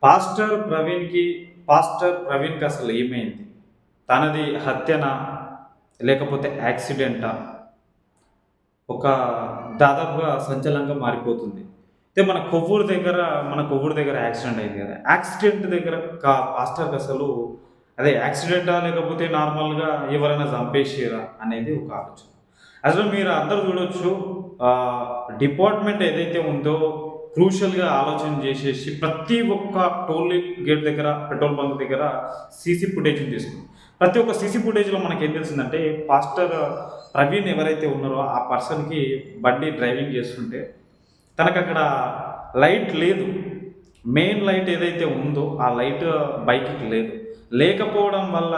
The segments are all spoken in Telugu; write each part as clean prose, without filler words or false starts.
పాస్టర్ ప్రవీణ్‌కి పాస్టర్ ప్రవీణ్‌కి అసలు ఏమైంది? తనది హత్యనా? లేకపోతే యాక్సిడెంటా? ఒక దాదాపుగా సంచలనంగా మారిపోతుంది. అయితే మన కొవ్వూరు దగ్గర యాక్సిడెంట్ అయింది కదా! యాక్సిడెంట్ దగ్గర పాస్టర్‌కి అసలు అదే యాక్సిడెంటా? లేకపోతే నార్మల్‌గా ఎవరైనా చంపేసిర్రా? అనేది ఒక ఆలోచన. అసలు మీరు అందరూ చూడొచ్చు. డిపార్ట్‌మెంట్ ఏదైతే ఉందో క్రూషియల్‌గా ఆలోచన చేసేసి ప్రతి ఒక్క టోల్ గేట్ దగ్గర, పెట్రోల్ బంక్ దగ్గర సీసీ ఫుటేజ్‌ని తీసుకుంది. ప్రతి ఒక్క సీసీ ఫుటేజ్‌లో మనకేం తెలిసిందంటే పాస్టర్ ప్రవీణ్ ఎవరైతే ఉన్నారో ఆ పర్సన్‌కి బండి డ్రైవింగ్ చేస్తుంటే తనకక్కడ లైట్ లేదు. మెయిన్ లైట్ ఏదైతే ఉందో ఆ లైట్ బైక్‌కి లేదు. లేకపోవడం వల్ల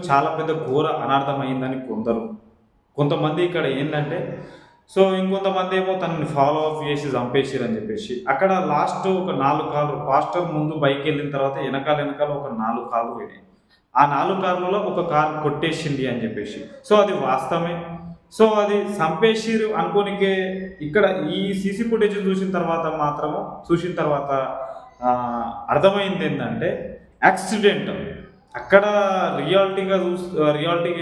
చాలా పెద్ద ఘోర అనర్థం అయిందని కొందరు. కొంతమంది ఇక్కడ ఏందంటే ఇంకొంతమందేమో తనని ఫాలో అప్ చేసి చంపేసిర్రని చెప్పేసి. అక్కడ లాస్ట్ ఒక 4 కార్లు పాస్టర్ ముందు బైకెళ్ళిన తర్వాత ఎనకాల ఒక 4 కార్లు పోయినాయి. ఆ 4 కార్లలో ఒక కారు కొట్టేసింది అని చెప్పేసి. అది వాస్తవమే. అది సంపేషిర్రు అనుకోనికే ఇక్కడ ఈ సీసీ ఫుటేజ్ చూసిన తర్వాత అర్థమైందేందంటే యాక్సిడెంట్. అక్కడ రియాలిటీగా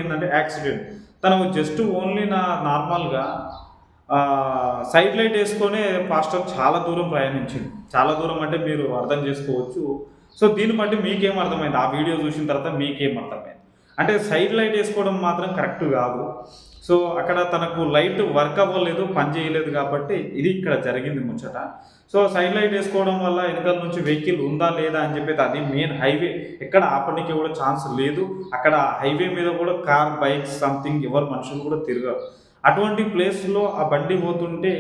ఏందంటే యాక్సిడెంట్. తను జస్ట్ ఓన్లీ నార్మల్‌గా సైడ్ లైట్ యేసుకొనే పాస్టర్ చాలా దూరం ప్రయాణించిండు. చాలా దూరం అంటే మీరు అర్థం చేసుకోవచ్చు. దీన్ని బట్టి మీకేం అర్థమైంది? ఆ వీడియో చూసిన తర్వాత మీకేం అర్థమైంది? అంటే సైడ్ లైట్ యేసుకోవడం మాత్రం కరెక్ట్ గాదు. అక్కడ తనకు లైట్ వర్క్ అవ్వలేదు, పని చేయలేదు కాబట్టి ఇది ఇక్కడ జరిగింది ముచ్చట. సైడ్ లైట్ యేసుకోవడం వల్ల ఎనకాల నుంచి వెహికల్ ఉందా? లేదా? అని చెప్పేది అది మెయిన్ హైవే. ఎక్కడ ఆపడానికి కూడా ఛాన్స్ లేదు. అక్కడ హైవే మీద కూడా కార్, బైక్స్ సంథింగ్ ఎవరు మనుషులు కూడా తిరగరు. అటువంటి ప్లేస్‌లో ఆ బండి పోతుంటే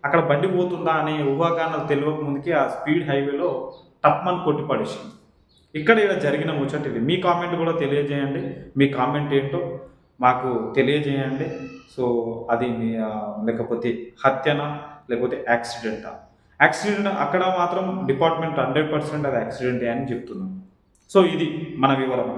అక్కడ బండి పోతుందా అనే ఊహాగానాలు తెలవక ముందుకే ఆ స్పీడ్ హైవేలో టప్‌మని కొట్టి పడేసింది. ఇలా జరిగిన ముచ్చట ఇది. మీ కామెంట్ కూడా తెలియజేయండి. మీ కామెంట్ ఏంటో మాకు తెలియజేయండి. అది లేకపోతే హత్యనా? లేకపోతే యాక్సిడెంటా? యాక్సిడెంట్ అక్కడ మాత్రం డిపార్ట్‌మెంట్ 100% అది యాక్సిడెంటే అని చెప్తున్నాం. ఇది మన వివరణ.